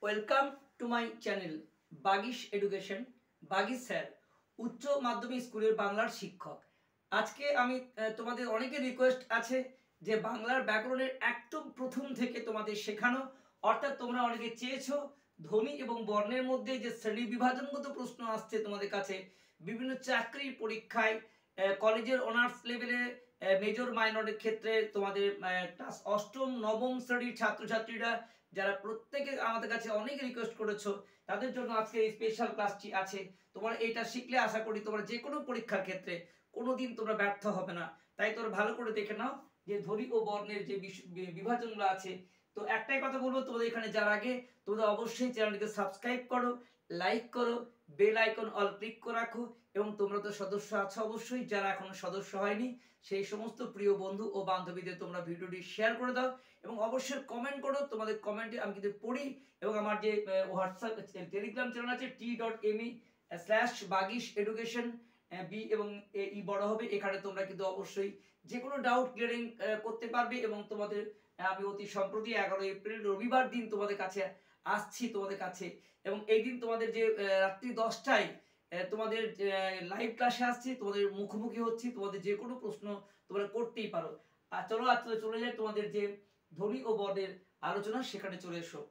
Welcome to my channel Bagish education. Bagish sir উচ্চ মাধ্যমিক স্কুলের বাংলার শিক্ষক। আজকে আমি তোমাদের অনেকের রিকোয়েস্ট আছে যে বাংলার ব্যাকরণের একদম প্রথম থেকে তোমাদের শেখানো, অর্থাৎ তোমরা অনেকে চেয়েছো ধ্বনি এবং বর্ণের মধ্যে যে শ্রেণী বিভাজনগত প্রশ্ন আসছে তোমাদের কাছে বিভিন্ন চাকরির পরীক্ষায়, কলেজের অনার্স লেভেলে, মেজর মাইনরের ক্ষেত্রে তোমাদের ক্লাস অষ্টম নবম শ্রেণীর ছাত্রছাত্রীরা যারা প্রত্যেকে আমাদের কাছে অনেক রিকোয়েস্ট করেছো, তাদের জন্য আজকে এই স্পেশাল ক্লাসটি আছে। তোমরা এটা শিখলে আশা করি তোমরা যে কোনো পরীক্ষার ক্ষেত্রে কোনোদিন তোমরা ব্যর্থ হবে না। তাই তোমরা ভালো করে দেখে নাও যে ধ্বনি ও বর্ণের যে বিভাজনগুলো আছে। তো একটাই কথা বলবো, তোমাদের এখানে যার আগে তোমরা অবশ্যই চ্যানেলটিকে সাবস্ক্রাইব করো, লাইক করো, বেল আইকন অল ক্লিক করে রাখো, এবং তোমরা তো সদস্য আছো অবশ্যই, যারা এখনো সদস্য হয়নি সেই সমস্ত প্রিয় বন্ধু ও বান্ধবীদের তোমরা ভিডিওটি শেয়ার করে দাও এবং অবশ্যই কমেন্ট করো। তোমাদের কমেন্টে আমি কিন্তু পড়ি, এবং আমার যে হোয়াটসঅ্যাপ টেলিগ্রাম চ্যানেল আছে t.me/bagish education বি এবং ই বড় হবে, এখানে তোমরা কিন্তু অবশ্যই যে কোনো ডাউট ক্লিয়ারিং করতে পারবে। এবং তোমাদের আমি অতি সম্প্রতি 11 এপ্রিল রবিবার দিন তোমাদের কাছে আসছি তোমাদের কাছে, এবং এই দিন তোমাদের যে রাত্রি 10টায় তোমাদের লাইভ ক্লাসে আসছি, তোমাদের মুখোমুখি হচ্ছি, তোমাদের যে কোনো প্রশ্ন তোমরা করতেই পারো। আর চলো আজ চলে যায় তোমাদের যে ধ্বনি ও বর্ণের আলোচনা, সেখানে চলে এসো।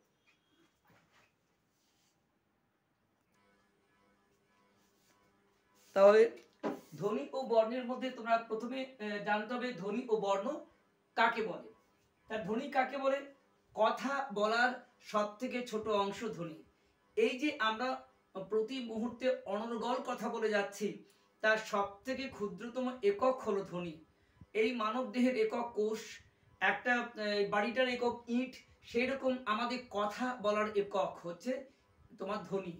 তাহলে ধ্বনি ও বর্ণের মধ্যে তোমরা প্রথমে জানতে হবে ধ্বনি ও বর্ণ কাকে বলে। তার ধ্বনি কাকে বলে? কথা বলার সব থেকে ছোট অংশ ধ্বনি। এই যে আমরা প্রতি মুহূর্তে অনর্গল কথা বলে যাচ্ছি, তার সব থেকে ক্ষুদ্রতম একক হলো ধ্বনি। এই মানব দেহের একক কোষ, একটা বাড়িটার একক ইট, সেই রকম আমাদের কথা বলার একক হচ্ছে তোমার ধ্বনি।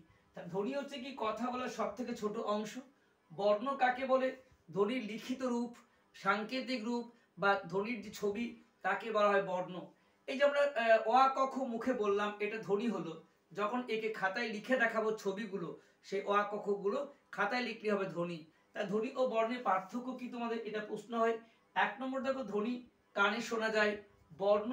ধ্বনি হচ্ছে কি কথা বলার সব থেকে ছোট অংশ। বর্ণ কাকে বলে? ধ্বনির লিখিত রূপ, সাংকেতিক রূপ বা ধ্বনির যে ছবি, তাকে বলা হয় বর্ণ। এই যে আমরা অ আ ক খ মুখে বললাম, এটা ধ্বনি হলো। যখন একে খাতায় লিখে দেখাবো ছবিগুলো, সেই অ আ ক খ গুলো খাতায় লিখলে হবে ধ্বনি। তাই ধ্বনি ও বর্ণের পার্থক্য কি তোমাদের এটা প্রশ্ন হয়। 1 নম্বর দেখো, ধ্বনি কানে শোনা যায়, বর্ণ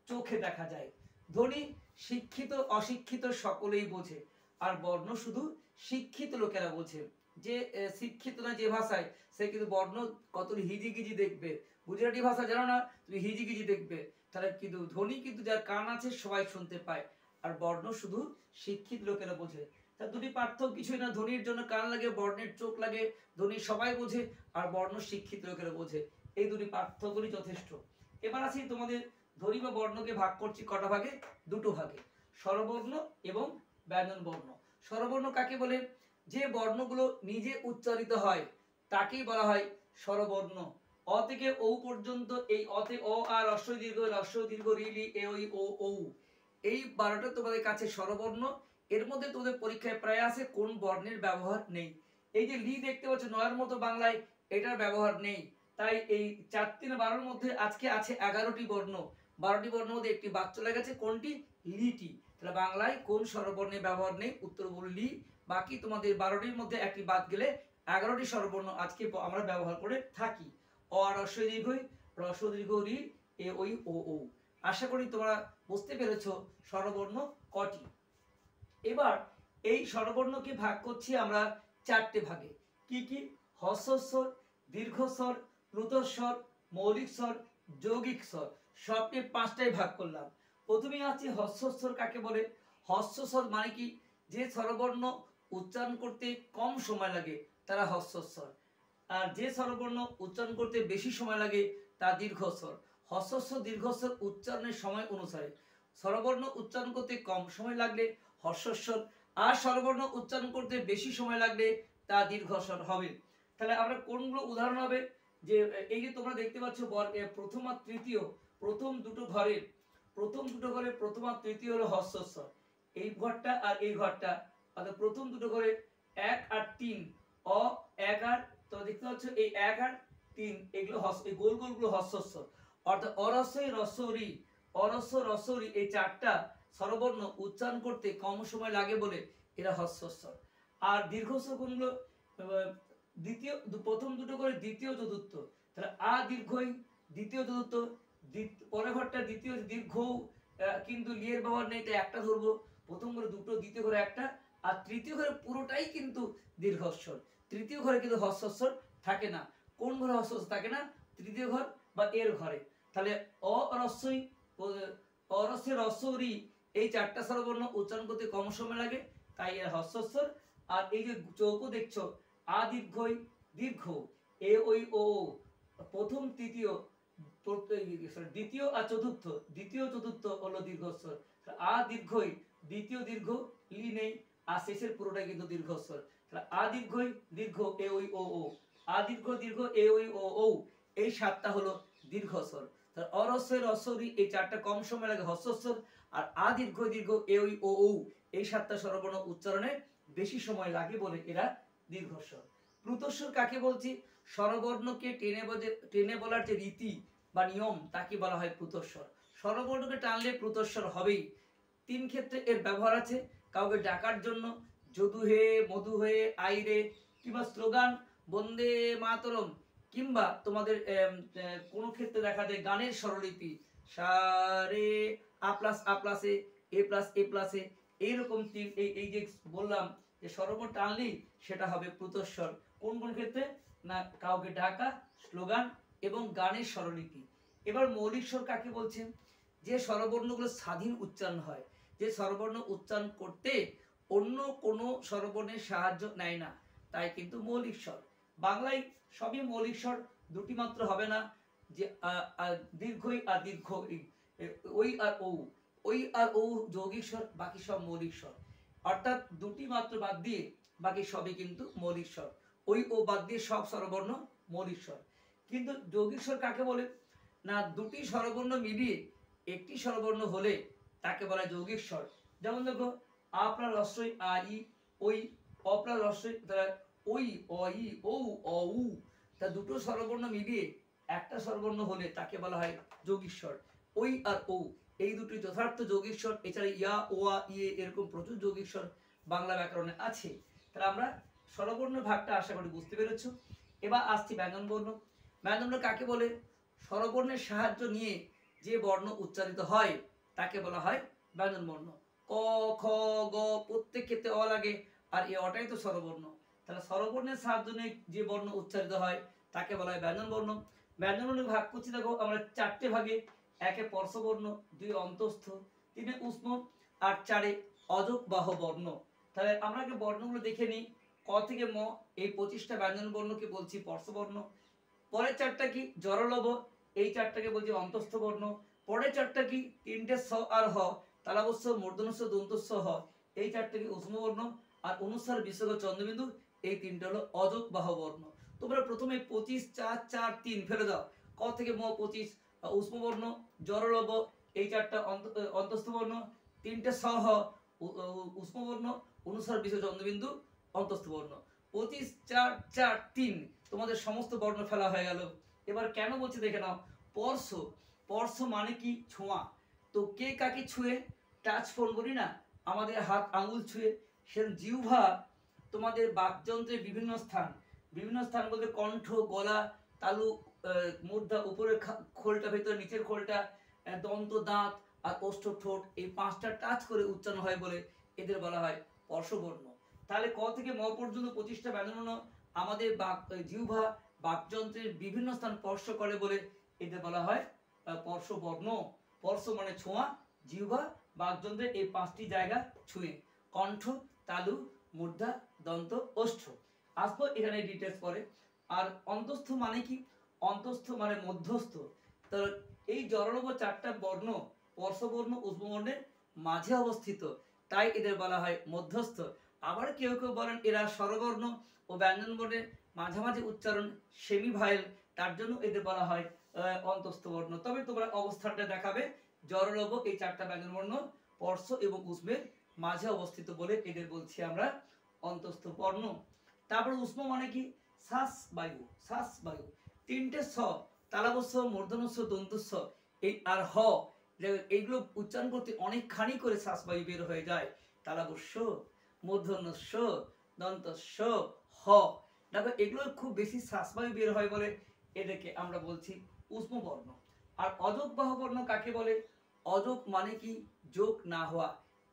চোখে দেখা যায়। ধ্বনি শিক্ষিত অশিক্ষিত সকলেই বোঝে, আর বর্ণ শুধু শিক্ষিত লোকেরা বোঝে। যে শিক্ষিত না যে ভাষায়, সে কিন্তু বর্ণ কত হিজিগিজি দেখবে। গুজরাটি ভাষা জানো না, তুমি হিজিগিজি দেখবে। তাহলে কিন্তু ধ্বনি কিন্তু যার কান আছে সবাই শুনতে পায়, আর বর্ণ শুধু শিক্ষিত লোকেরা বোঝে। তা দুটি পার্থক্য কিছুই না, ধ্বনির জন্য কান লাগে, বর্ণের চোখ লাগে। ধ্বনি সবাই বোঝে, আর বর্ণ শিক্ষিত লোকেরা বোঝে। এই দুটি পার্থক্যই যথেষ্ট। এবার আসি তোমাদের ধ্বনি বা বর্ণকে ভাগ করছি কটা ভাগে? দুটো ভাগে, স্বরবর্ণ এবং ব্যঞ্জন বর্ণ। স্বরবর্ণ কাকে বলে? যে বর্ণগুলো নিজে উচ্চারিত হয় তাকেই বলা হয় স্বরবর্ণ। অ থেকে ও পর্যন্ত, এই অতে অ আর হ্রস্ব দীর্ঘ রি লি এ ওই ও ঔ, এই 12টা তোমাদের কাছে স্বরবর্ণ। এর মধ্যে তোমাদের পরীক্ষায় প্রায় আসে কোন বর্ণের ব্যবহার নেই। এই যে লি দেখতে পাচ্ছ নয়ের মতো বাংলায়, এটার ব্যবহার নেই। তাই এই 4 3 12-র মধ্যে আজকে আছে 11টি বর্ণ। 12টি বর্ণের মধ্যে একটি বাদ চলে গেছে, কোনটি? লিটি। তাহলে বাংলায় কোন স্বরবর্ণের ব্যবহার নেই? উত্তর বল লি। বাকি তোমাদের 12টির মধ্যে একটি বাদ গেলে 11টি স্বরবর্ণ আজকে আমরা ব্যবহার করে থাকি। অ আর হ্রস্ব দীর্ঘ রি এ ওই ও ঔ। আশা করি তোমরা বুঝতে পেরেছো স্বরবর্ণ কটি। এবার এই স্বরবর্ণকে ভাগ করছি আমরা 4টে ভাগে। কি কি? হ্রস্বস্বর, দীর্ঘস্বর, প্লুতস্বর, মৌলিক স্বর, যৌগিক স্বর। সবকে 5টায় ভাগ করলাম। প্রথমেই আছে হ্রস্বস্বর কাকে বলে। হ্রস্বস্বর মানে কি? যে স্বরবর্ণ উচ্চারণ করতে কম সময় লাগে তারা হ্রস্বস্বর, আর যে স্বরবর্ণ উচ্চারণ করতে বেশি সময় লাগে তা দীর্ঘস্বর। হ্রস্বস্বর দীর্ঘস্বর উচ্চারণের সময় অনুসারে। স্বরবর্ণ উচ্চারণ করতে কম সময় লাগলে হ্রস্বস্বর, আর স্বরবর্ণ উচ্চারণ করতে বেশি সময় লাগলে তা দীর্ঘস্বর হবে। তাহলে আমরা কোনগুলো উদাহরণ হবে? যে এই যে তোমরা দেখতে পাচ্ছ প্রথম আর তৃতীয়, প্রথম দুটো ঘরে প্রথম আর তৃতীয় হলো হ্রস্বস্বর। এই ঘরটা আর এই ঘরটা, অর্থাৎ প্রথম দুটো ঘরে 1 আর 3, অ 1 আর, তোমরা দেখতে পাচ্ছ এই 1 আর 3, এগুলো এই গোল গোলগুলো হ্রস্বস্বর। অর্থাৎ অরস্বই রস্বরি, রস্বরি, এই 4টা স্বরবর্ণ উচ্চারণ করতে কম সময় লাগে বলে এরা হ্রস্বস্বর। আর দীর্ঘস্বর কোনগুলো? দ্বিতীয় প্রথম দুটো করে দ্বিতীয় চতুর্থ। তাহলে আ দীর্ঘই দ্বিতীয় চতুর্থ, পরের ঘরটা দ্বিতীয় দীর্ঘ, কিন্তু লিয়ের ব্যবহার নেই, তাই একটা ধরবো। প্রথম ঘরে দুটো, দ্বিতীয় ঘরে একটা, আর তৃতীয় ঘরে পুরোটাই কিন্তু দীর্ঘস্বর। তৃতীয় ঘরে কিন্তু হস্যস্বর থাকে না। কোন ঘরে হস্যস্বর থাকে না? তৃতীয় ঘর বা এর ঘরে। তাহলে অ রস্বই, অরস্যের রস্বরি, এই চারটা স্বরবর্ণ উচ্চারণ করতে কম সময় লাগে, তাই এর হস্যস্বর। আর এই যে চৌকো দেখছো, আ দীর্ঘই দীর্ঘ, এ ওই ও, প্রথম তৃতীয় দ্বিতীয় আর চতুর্থ, দ্বিতীয় চতুর্থ হলো দীর্ঘস্বর। আ দীর্ঘই, দ্বিতীয় দীর্ঘ লি নেই, আর শেষের পুরোটাই কিন্তু দীর্ঘস্বর। আ দীর্ঘই দীর্ঘ এ ওই ও ও, আ দীর্ঘ দীর্ঘ এ ওই ও ও, এই সাতটা হলো দীর্ঘস্বর। অরস্বই রস্বরি, এই চারটা কম সময় লাগে হস্যস্বর। আর আ দীর্ঘ দীর্ঘ এ ওই ও ও, এই সাতটা স্বরবর্ণ উচ্চারণে বেশি সময় লাগে বলে এরা দীর্ঘস্বর। প্লুতস্বর কাকে বলছি? স্বরবর্ণকে টেনে বলার যে রীতি বা নিয়ম, তাকে বলা হয় প্লুতস্বর। স্বরবর্ণকে টানলে প্লুতস্বর হবেই। তিন ক্ষেত্রে এর ব্যবহার আছে। কাউকে ডাকার জন্য, যদু হে, মধু হে, আইরে, কিংবা স্লোগান বন্দে মাতরম, কিংবা তোমাদের কোনো ক্ষেত্রে দেখা যায় গানের স্বরলিপি সা রে, আ প্লাস আ প্লাসে, এ প্লাস এ প্লাসে, এইরকম তিন, এই যে বললাম যে স্বরবর্ণ টানলেই সেটা হবে প্লুতস্বর। কোন কোন ক্ষেত্রে? না, কাউকে ডাকা, স্লোগান এবং গানের স্বরলিপি। এবার মৌলিক স্বর কাকে বলছেন? যে স্বরবর্ণগুলো স্বাধীন উচ্চারণ হয়, যে স্বরবর্ণ উচ্চারণ করতে অন্য কোনো স্বরবর্ণের সাহায্য নেয় না, তাই কিন্তু মৌলিক স্বর। বাংলায় সবই মৌলিক স্বর, দুটি মাত্র হবে না, যে দীর্ঘই আর দীর্ঘ, ওই আর ও, ওই আর ও যৌগিক স্বর, বাকি সব মৌলিক স্বর। অর্থাৎ দুটি মাত্র বাদ দিয়ে বাকি সবই কিন্তু মৌলিক স্বর। ওই ও বাদ দিয়ে সব স্বরবর্ণ মৌলিক স্বর। কিন্তু যৌগিক স্বর কাকে বলে? না, দুটি স্বরবর্ণ মিলিয়ে একটি স্বরবর্ণ হলে তাকে বলা হয় যৌগিক স্বর। যেমন দেখো, আ প্লাস রস্বই আ ই ওই, অ প্লাস রস্বই ওই অ ই ও অ উ, তা দুটো স্বরবর্ণ মিলিয়ে একটা স্বরবর্ণ হলে তাকে বলা হয় যৌগিক স্বর। ওই আর ও, এই দুটি যথার্থ যৌগিক স্বর। এছাড়া ইয়া, ওয়া, ইয়ে, এরকম প্রচুর যৌগিক স্বর বাংলা ব্যাকরণে আছে। তাহলে আমরা স্বরবর্ণ ভাগটা আশা করি বুঝতে পেরেছো। এবার আসছি ব্যঞ্জন বর্ণ। ব্যঞ্জন বর্ণ কাকে বলে? স্বরবর্ণের সাহায্য নিয়ে যে বর্ণ উচ্চারিত হয় তাকে বলা হয় ব্যঞ্জন বর্ণ। ক, খ, গ, প্রত্যেক ক্ষেত্রে অ লাগে, আর এই অটাই তো স্বরবর্ণ। তাহলে স্বরবর্ণের সাহায্য নিয়ে যে বর্ণ উচ্চারিত হয় তাকে বলা হয় ব্যঞ্জন বর্ণ। ব্যঞ্জন বর্ণ ভাগ করছি দেখো আমরা চারটে ভাগে। একে পর্শবর্ণ, দুই অন্তস্থ, তিনে উষ্ম, আর চারে অযোগ বাহ বর্ণ। তাহলে আমরা আগে বর্ণগুলো দেখে নিই। ক থেকে ম, এই 25টা ব্যঞ্জন বর্ণকে বলছি পর্শবর্ণ। পরের চারটা কি? জরলভ, এই চারটাকে বলছি অন্তস্থ বর্ণ। পরের চারটা কি? তিনটে স আর হ, তালাবস্য, মূর্ধন্যস্য, দন্তস্য, হ, এই চারটাকে উষ্ম বর্ণ। আর অনুসার, বিসর্গ, চন্দ্রবিন্দু, এই তিনটা হলো অযোগ বাহ বর্ণ। তোমরা প্রথমে 25, 4, 4, 3 ফেলে দাও। ক থেকে ম 25 উষ্ম বর্ণ, জরলভ এই চারটা অন্তস্থ বর্ণ, তিনটে স হ উষ্ম বর্ণ, অনুসার, বিসর্গ, চন্দ্রবিন্দু অন্তস্থ বর্ণ। 25, 4, 4, 3 তোমাদের সমস্ত বর্ণ ফেলা হয়ে গেল। এবার কেন বলছি দেখে নাও। স্পর্শ, স্পর্শ মানে কি? ছোঁয়া। তো কে কাকে ছুঁয়ে টাচ ফোন বলি না, আমাদের হাত আঙুল ছুঁয়ে, সেরকম জিহ্বা তোমাদের বাকযন্ত্রের বিভিন্ন স্থান, বিভিন্ন স্থান বলতে কণ্ঠ, গলা, তালু, মূর্ধা, উপরের খোলটা, ভেতরে নিচের খোলটা, দন্ত, দাঁত আর ওষ্ঠ, ঠোঁট, এই পাঁচটা টাচ করে উচ্চারণ হয় বলে এদের বলা হয় স্পর্শবর্ণ। তাহলে ক থেকে ম পর্যন্ত 25টা ব্যঞ্জন আমাদের জিহ্বা বাকযন্ত্রের বিভিন্ন স্থান স্পর্শ করে বলে এদের বলা হয় স্পর্শবর্ণ। স্পর্শ মানে ছোঁয়া, জিহ্বা বাকযন্ত্রের এই পাঁচটি জায়গা ছুঁয়ে, কণ্ঠ, তালু, মূর্ধা, দন্ত, ওষ্ঠ। আসবো এখানে ডিটেলস পরে। আর অন্তস্থ মানে কি? অন্তস্থ মানে মধ্যস্থ। তো এই জরলভ চারটা বর্ণ স্পর্শবর্ণ উষ্মবর্ণের মাঝে অবস্থিত, তাই এদের বলা হয় মধ্যস্থ। আবার কেউ কেউ বলেন এরা স্বরবর্ণ ও ব্যঞ্জন বর্ণের মাঝামাঝি উচ্চারণ, সেমি ভায়েল, তার জন্য এদের বলা হয় অন্তস্থ বর্ণ। তবে তোমরা অবস্থানটা দেখাবে জরলভ এই চারটা ব্যঞ্জন বর্ণ স্পর্শ এবং উষ্মের মাঝে অবস্থিত বলে এদের বলছি আমরা অন্তস্থ বর্ণ। তারপর উষ্ম মানে কি? শ্বাস বায়ু, শ্বাস বায়ু, তিনটে স, তালাবস্য, মূর্ধন্যস্য, দন্তস্য, এই আর হ, এইগুলো উচ্চারণ করতে অনেকখানি করে শ্বাস বায়ু বের হয়ে যায়। তালাবস্য, মূর্ধন্যস্য, দন্তস্য, হ, দেখো এগুলো খুব বেশি শ্বাসবায়ু বের হয় বলে এদেরকে আমরা বলছি উষ্ম বর্ণ। আর অযোগ বাহ বর্ণ কাকে বলে? অযোগ মানে কি? যোগ না হওয়া।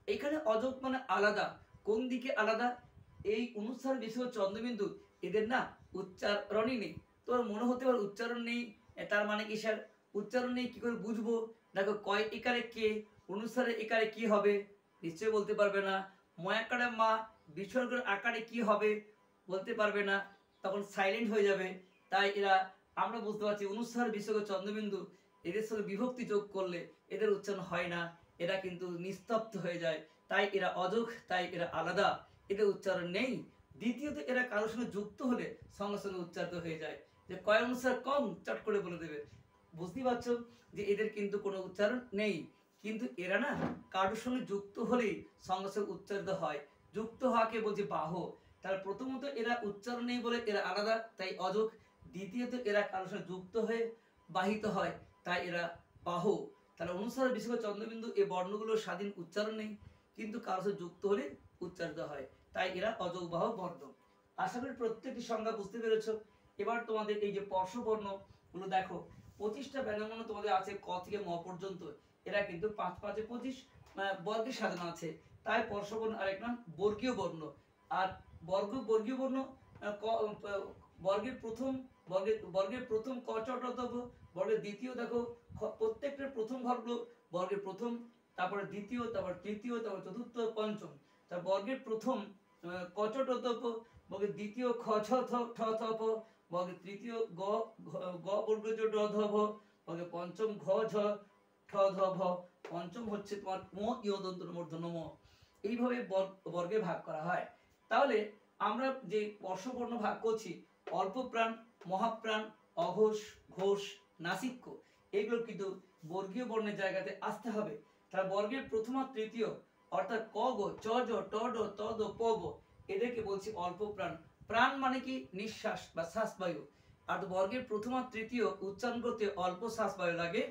এখানে অযোগ মানে আলাদা। কোন দিকে আলাদা? এই অনুসার বিসর্গ চন্দ্রবিন্দু এদের না উচ্চারণই নেই। তোমার মনে হতে পারে উচ্চারণ নেই, তার মানে কি স্যার উচ্চারণ নেই কি করে বুঝবো? দেখো কয় একারে কে, অনুসারে একারে কি হবে? নিশ্চয়ই বলতে পারবে না। ময়াকারে মা, বিসর্গের আকারে কি হবে? বলতে পারবে না, তখন সাইলেন্ট হয়ে যাবে। তাই এরা আমরা বুঝতে পারছি অনুসার বিসর্গ চন্দ্রবিন্দু এদের সঙ্গে বিভক্তি যোগ করলে এদের উচ্চারণ হয় না, এরা কিন্তু নিস্তব্ধ হয়ে যায়। তাই এরা অযোগ, তাই এরা আলাদা, এদের উচ্চারণ নেই। দ্বিতীয়ত এরা কারোর সঙ্গে যুক্ত হলে সঙ্গে সঙ্গে উচ্চারিত হয়ে যায়। যে কয় অনুসার কম চট করে বলে দেবে। বুঝতেই পারছো যে এদের কিন্তু কোনো উচ্চারণ নেই, কিন্তু এরা না কারোর সঙ্গে যুক্ত হলেই সঙ্গে সঙ্গে উচ্চারিত হয়। যুক্ত হওয়াকে বলছে বাহ। তাহলে প্রথমত এরা উচ্চারণ নেই বলে এরা আলাদা, তাই অযোগ। দ্বিতীয়ত এরা কারোর সঙ্গে যুক্ত হয়ে বাহিত হয়, তাই এরা বাহ। তাহলে অনুসারে বিশেষ চন্দ্রবিন্দু এই বর্ণগুলোর স্বাধীন উচ্চারণ নেই, কিন্তু কারোর সাথে যুক্ত হলে উচ্চারিত হয়, তাই এরা অযোগ বাহ বর্ণ। আশা করি প্রত্যেকটি সংজ্ঞা বুঝতে পেরেছো। এবার তোমাদের এই যে স্পর্শবর্ণ গুলো দেখো, 25টা ব্যঞ্জনবর্ণ তোমাদের আছে ক থেকে ম পর্যন্ত। এরা কিন্তু 5 5 25 বর্গের সাজানো আছে, তাই স্পর্শবর্ণ আরেক নাম বর্গীয় বর্ণ। আর বর্গীয় বর্ণ বর্গের প্রথম বর্গের প্রথম ক চ ট ত ভ, বর্গের দ্বিতীয় দেখো প্রত্যেকটার প্রথম ঘরগুলো বর্গের প্রথম, তারপরে দ্বিতীয়, তারপর তৃতীয়, তারপর চতুর্থ, পঞ্চম। তার বর্গের প্রথম ক চ ট ত প, বর্গের দ্বিতীয় খ ছ থ ঠ থ প, বর্গের তৃতীয় গ বর্গ জ ড ধ ভ, বর্গের পঞ্চম ঘ ঝ ঠ ধ ভ, পঞ্চম হচ্ছে তোমার ম ইয় দন্ত মূর্ধন্য ম। এইভাবে বর্গে ভাগ করা হয়। তাহলে আমরা যে স্পর্শবর্ণ ভাগ করছি অল্প প্রাণ, মহাপ্রাণ, অঘোষ, ঘোষ, নাসিক্য, এগুলো কিন্তু বর্গীয় বর্ণের জায়গাতে আসতে হবে। তাহলে বর্গের প্রথম আর তৃতীয় অর্থাৎ ক গ চ জ ট ড ত দ প ব এদেরকে বলছি অল্প প্রাণ। প্রাণ মানে কি নিঃশ্বাস বা শ্বাসবায়ু। আর বর্গের প্রথম আর তৃতীয় উচ্চারণ করতে অল্প শ্বাসবায়ু লাগে,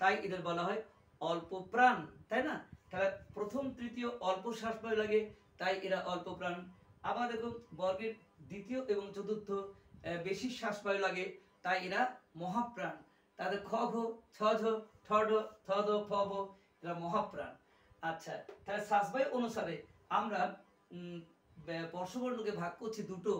তাই এদের বলা হয় অল্প প্রাণ, তাই না? তাহলে প্রথম তৃতীয় অল্প শ্বাসবায়ু লাগে, তাই এরা অল্প প্রাণ। আবার দেখুন বর্গের দ্বিতীয় এবং চতুর্থ বেশি শ্বাসবায়ু লাগে, তাই এরা মহাপ্রাণ। তাদের খ ঘ ছ ঝ ঠ ঢ থ দ ফ ব এরা মহাপ্রাণ। আচ্ছা, তাহলে শ্বাসবায়ু অনুসারে আমরা স্পর্শবর্ণকে ভাগ করছি দুটো,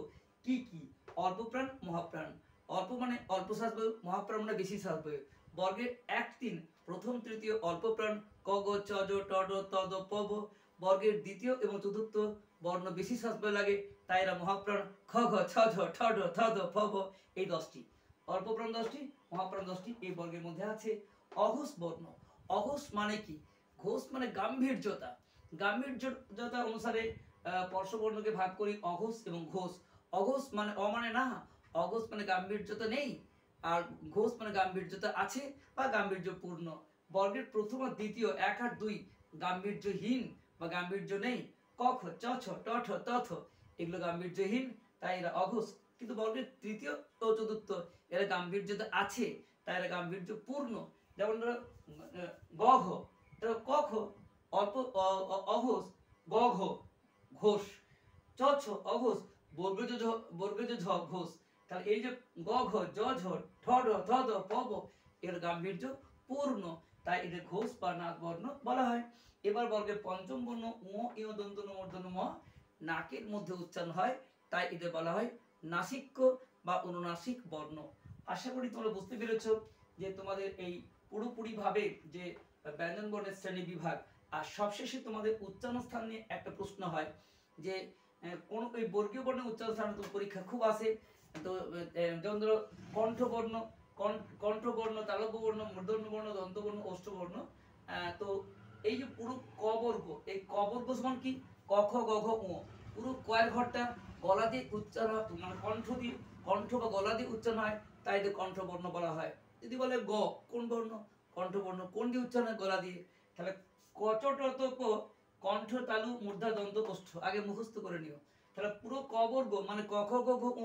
কি কি? অল্প প্রাণ, মহাপ্রাণ। অল্প মানে অল্প শ্বাসবায়ু, মহাপ্রাণ মানে বেশি শ্বাসবায়ু। বর্গের 1 3 প্রথম তৃতীয় অল্প প্রাণ ক গ চ জ ট ড ত দ প ব, বর্গের দ্বিতীয় এবং চতুর্থ বর্ণ বেশি শ্বাসবায়ু লাগে, তাই এরা মহাপ্রাণ। খ ঘ ছ ঝ ঠ ড থ দ ফ ব এই 10টি। অল্প প্রাণ 10টি, মহাপ্রাণ 10টি এই বর্গের মধ্যে আছে। অঘোষ বর্ণ। অঘোষ মানে কি? ঘোষ মানে গাম্ভীর্যতা। গাম্ভীর্যতা অনুসারে স্পর্শবর্ণকে ভাগ করি অঘোষ এবং ঘোষ। অঘোষ মানে মানে না, অঘোষ মানে গাম্ভীর্যতা নেই, আর ঘোষ মানে গাম্ভীর্যতা আছে বা গাম্ভীর্যপূর্ণ। বর্গের প্রথম আর দ্বিতীয় 1 আর 2 গাম্ভীর্যহীন বা গাম্ভীর্য নেই। ক খ চ ছ ট ঠ ত থ এগুলো গাম্ভীর্যহীন, তাই এরা অঘোষ। কিন্তু বর্গের তৃতীয় ও চতুর্থ এরা গাম্ভীর্যতা আছে, তাই এরা গাম্ভীর্যপূর্ণ। যেমন ধরো গ ঘ, ক খ অল্প অঘোষ, গ ঘ ঘোষ, চ ছ অঘোষ, বর্গজ ঝ ঘোষ। তাহলে এই যে গ ঘ জ ঝ ঠ ঢ থ দ প ব এর গাম্ভীর্য পূর্ণ, তাই এদের ঘোষ বা নাক বর্ণ বলা হয়। এবার বর্গের পঞ্চম বর্ণ ম ইয় দন্ত ন মূর্ধন্য ম নাকের মধ্যে উচ্চারণ হয়, তাই এদের বলা হয় নাসিক্য বা অনুনাসিক বর্ণ। আশা করি তোমরা বুঝতে পেরেছো যে তোমাদের এই পুরোপুরি ভাবে যে ব্যঞ্জন বর্ণের শ্রেণী বিভাগ। আর সবশেষে তোমাদের উচ্চারণ স্থান নিয়ে একটা প্রশ্ন হয় যে কোন ওই বর্গীয় বর্ণের উচ্চারণ স্থান তো পরীক্ষা খুব আসে। তো যেমন ধরো কণ্ঠবর্ণ, কণ্ঠবর্ণ, তালব্য বর্ণ, মূর্ধন্য বর্ণ, দন্তবর্ণ, ওষ্ঠবর্ণ। তো এই যে পুরো ক বর্গ, এই ক বর্গ সমান কি? ক খ গ ঘ ঙ। পুরো কয়ের ঘরটা গলা দিয়ে উচ্চারণ মানে কণ্ঠ বা গলা দিয়ে উচ্চারণ হয়, তাই এদের কণ্ঠবর্ণ বলা হয়। যদি বলে গ কোন বর্ণ? কণ্ঠবর্ণ। কোন দিয়ে উচ্চারণ হয়? গলা দিয়ে। তাহলে ক চ ট ত প কণ্ঠ তালু মূর্ধা দন্ত ওষ্ঠ আগে মুখস্থ করে নিও। তাহলে পুরো ক বর্গ মানে ক খ গ ঘ ঙ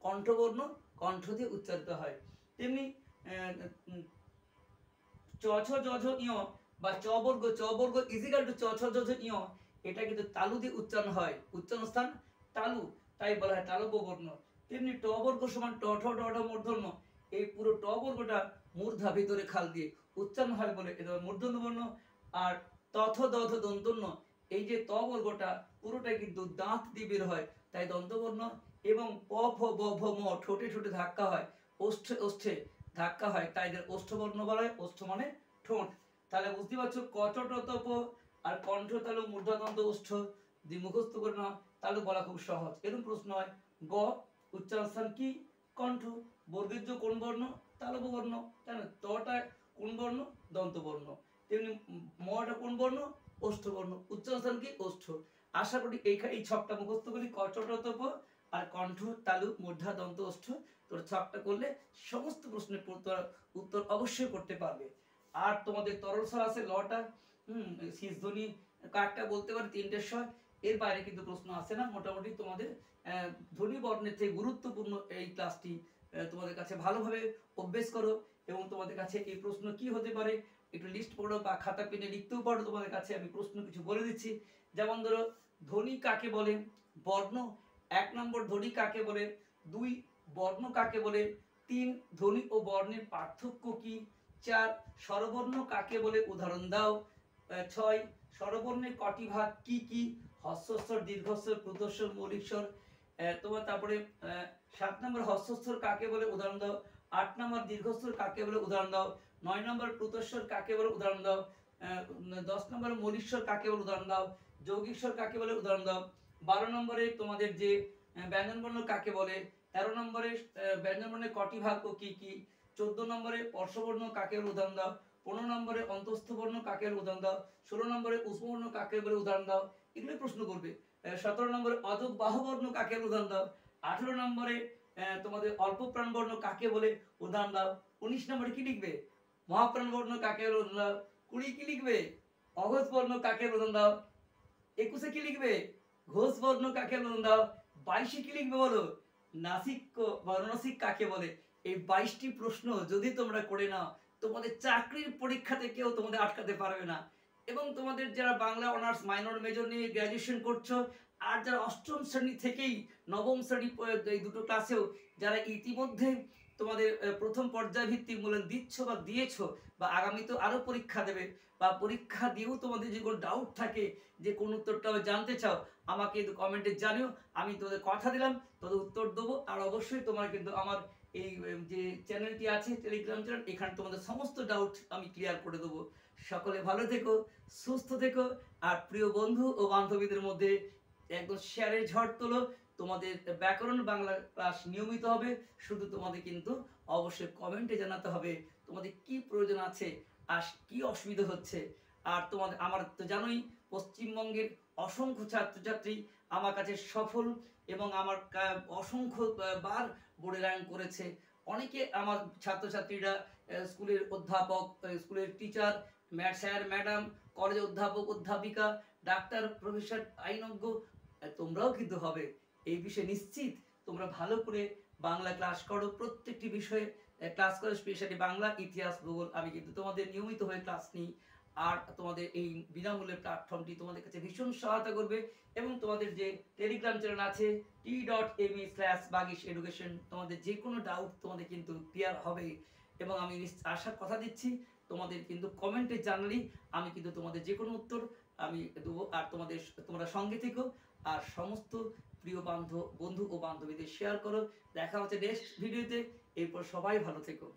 কণ্ঠবর্ণ, কণ্ঠ দিয়ে উচ্চারিত হয়। তেমনি চ ছ জ ঝ ইয় বা চ বর্গ ইজিক্যাল টু চ ছ জ ঝ ইয়, এটা কিন্তু তালু দিয়ে উচ্চারণ হয়। উচ্চারণ স্থান তালু, তাই বলা হয় তালব্য বর্ণ। তেমনি ট বর্গ সমান ট ঠ ড ঢ মূর্ধন্য, এই পুরো ট বর্গটা মূর্ধা ভিতরে খাল দিয়ে উচ্চারণ হয় বলে এটা মূর্ধন্য বর্ণ। আর তথ দধ দন্তন্য এই যে ত বর্গটা পুরোটাই কিন্তু দাঁত দিয়ে বের হয়, তাই দন্তবর্ণ। এবং প ফ ব ভ ম ঠোঁটে ঠোঁটে ধাক্কা হয়, ওষ্ঠে ওষ্ঠে ধাক্কা হয়, তাই এদের ওষ্ঠবর্ণ বলা হয়। ওষ্ঠ মানে ঠোঁট। তাহলে বুঝতে পারছো ক চ ট ত প আর কণ্ঠ তালু মূর্ধন্য ওষ্ঠ যদি মুখস্থ করে নাও তাহলে বলা খুব সহজ। এরকম প্রশ্ন হয় গ উচ্চারণ কি কণ্ঠ, বর্গীয় কোন বর্ণ তালব বর্ণ, তাই না? তটা কোন বর্ণ দন্তবর্ণ, তেমনি মটা কোন বর্ণ ওষ্ঠবর্ণ, উচ্চারণ কি ওষ্ঠ। আশা করি এই ছকটা মুখস্থ করি ক চ ট ত প আর কণ্ঠ তালু মূর্ধা দন্ত ওষ্ঠ। তোর ছকটা করলে সমস্ত প্রশ্নের উত্তর অবশ্যই করতে পারবে। আর তোমাদের তরল স্বর আছে লটা, শীষ ধ্বনি কাকটা বলতে পারে তিনটের স্বর, এর বাইরে কিন্তু প্রশ্ন আসে না। মোটামুটি তোমাদের ধ্বনি বর্ণের থেকে গুরুত্বপূর্ণ এই ক্লাসটি তোমাদের কাছে ভালোভাবে অভ্যেস করো। এবং তোমাদের কাছে এই প্রশ্ন কি হতে পারে একটু লিস্ট পড়ো বা খাতা পেনে লিখতেও পারো। তোমাদের কাছে আমি প্রশ্ন কিছু বলে দিচ্ছি। যেমন ধরো ধ্বনি কাকে বলে, বর্ণ 1 নম্বর ধ্বনি কাকে বলে, 2 বর্ণ কাকে বলে, 3 ধ্বনি ও বর্ণের পার্থক্য কি, 4 স্বরবর্ণ কাকে বলে উদাহরণ দাও, 6 স্বরবর্ণের কটি ভাগ কি কি, হ্রস্বস্বর দীর্ঘস্বর প্রূতস্বর মৌলিক স্বর। তোমার তারপরে 7 নম্বর হ্রস্বস্বর কাকে বলে উদাহরণ দাও, 8 নম্বর দীর্ঘস্বর কাকে বলে উদাহরণ দাও, 9 নম্বর প্রূতস্বর কাকে বলে উদাহরণ দাও, 10 নম্বর মৌলিক স্বর কাকে বলে উদাহরণ দাও, যৌগিক স্বর কাকে বলে উদাহরণ দাও। 12 নম্বরে তোমাদের যে ব্যঞ্জনবর্ণ কাকে বলে, 13 নম্বরে ব্যঞ্জনবর্ণের কটি ভাগ ও কি কি, 14 নম্বরে স্পর্শবর্ণ কাকে বলে উদাহরণ দাও, 15 নম্বরে অন্তস্থ বর্ণ কাকে বলে উদাহরণ দাও, 16 নম্বরে উষ্মবর্ণ কাকে বলে উদাহরণ দাও, এগুলো প্রশ্ন করবে। 17 নম্বরে অযোগ বাহুবর্ণ কাকে বলে উদাহরণ দাও, 18 নম্বরে তোমাদের অল্প প্রাণবর্ণ কাকে বলে উদাহরণ দাও, 19 নম্বরে কি লিখবে মহাপ্রাণবর্ণ কাকে বলে উদাহরণ দাও, 20 কি লিখবে অঘোষ বর্ণ কাকে বলে উদাহরণ দাও, 21 কি লিখবে ঘোষ বর্ণ কাকে বলে উদাহরণ দাও, 22 কি লিখবে বলো নাসিক বর্ণনাসিক কাকে বলে। এই 22টি প্রশ্ন যদি তোমরা করে নাও তোমাদের চাকরির পরীক্ষাতে কেউ তোমাদের আটকাতে পারবে না। এবং তোমাদের যারা বাংলা অনার্স মাইনর মেজর নিয়ে গ্র্যাজুয়েশন করছো আর যারা অষ্টম শ্রেণী থেকেই নবম শ্রেণী এই দুটো ক্লাসেও যারা ইতিমধ্যে তোমাদের প্রথম পর্যায় ভিত্তিক মূল্যায়ন দিচ্ছ বা দিয়েছো বা আগামীতে আরো পরীক্ষা দেবে বা পরীক্ষা দিয়েও তোমাদের যে কোনো ডাউট থাকে যে কোন উত্তরটা জানতে চাও আমাকে কমেন্টে জানিও, আমি তোমাদের কথা দিলাম তোদের উত্তর দেবো। আর অবশ্যই তোমার কিন্তু আমার এই যে চ্যানেলটি আছে টেলিগ্রাম চ্যানেল, এখানে তোমাদের সমস্ত ডাউট আমি ক্লিয়ার করে দেবো। সকলে ভালো থেকো, সুস্থ থেকো, আর প্রিয় বন্ধু ও বান্ধবীদের মধ্যে একদম শেয়ারের ঝড় তোলো। তোমাদের ব্যাকরণ বাংলা ক্লাস নিয়মিত হবে, শুধু তোমাদের কিন্তু অবশ্যই কমেন্টে জানাতে হবে তোমাদের কি প্রয়োজন আছে আর কি অসুবিধা হচ্ছে। আর তোমাদের আমার তো জানোই পশ্চিমবঙ্গের অসংখ্য ছাত্রছাত্রী আমার কাছে সফল এবং আমার অসংখ্য বার বোর্ডে র্যাঙ্ক করেছে। অনেকে আমার ছাত্রছাত্রীরা স্কুলের অধ্যাপক, স্কুলের টিচার, স্যার ম্যাডাম, কলেজের অধ্যাপক অধ্যাপিকা, ডাক্তার, প্রফেসর, আইনজ্ঞ, তোমরাও কিন্তু হবে। এই বিষয়ে নিশ্চিত তোমরা ভালো করে বাংলা ক্লাস করো, প্রত্যেকটি বিষয়ে ক্লাস করো, স্পেশালি বাংলা, ইতিহাস, ভূগোল। আমি কিন্তু তোমাদের নিয়মিত হয়ে ক্লাস নিই। আর তোমাদের এই বিনামূল্যের প্ল্যাটফর্মটি তোমাদের কাছে ভীষণ সহায়তা করবে। এবং তোমাদের যে টেলিগ্রাম চ্যানেল আছে t.me/bagishEducation, তোমাদের যে কোনো ডাউট তোমাদের কিন্তু ক্লিয়ার হবে। এবং আমি আশার কথা দিচ্ছি তোমাদের কিন্তু কমেন্টে জানালেই আমি কিন্তু তোমাদের যে কোনো উত্তর আমি দেবো। আর তোমরা সঙ্গে থেকো আর সমস্ত প্রিয় বন্ধু ও বান্ধবীদের শেয়ার করো। দেখা হচ্ছে নেক্সট ভিডিওতে। এরপর সবাই ভালো থেকো।